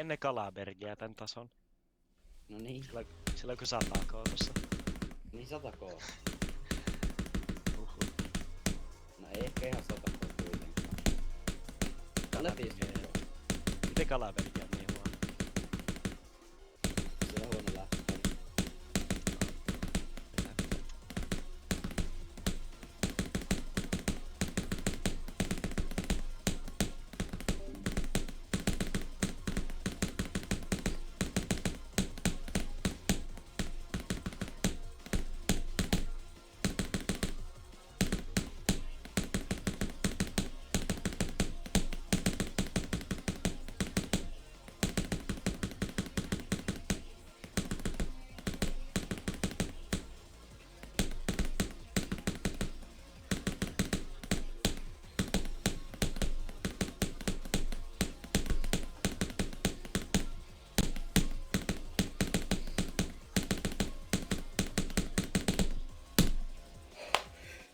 ennen Kalabergia tän tason. No niin, Silloin kun 100 koulussa. niin 100k. No ei ehkä ihan 100k kuitenkaan. Tällä 50. Miten Kalabergia on niin huono? Se on huono lähtöpeli.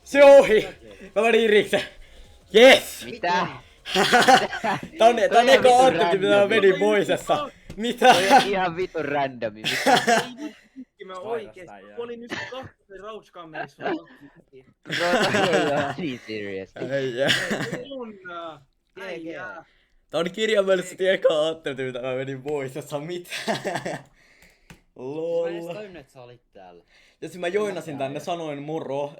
Se on ohi! Mä menin Iriksen. Yes! Mitä? Tää on eka vitun attempt, mitä mä menin Moisessa. Mitä? Toi on ihan vitun randomi. Mä oikeesti. Mä olin nyt kahden Rauch-kammerissa. Bro, toi ei oo niin serious. Äijä. Äijä. Tää on kirjaimellisesti eka attempt, mitä mä menin Moisessa. Mitä? Mä en Lol. edes tajunnut, että sä olit täällä. Ja sit mä joinasin tänne, sanoin moro,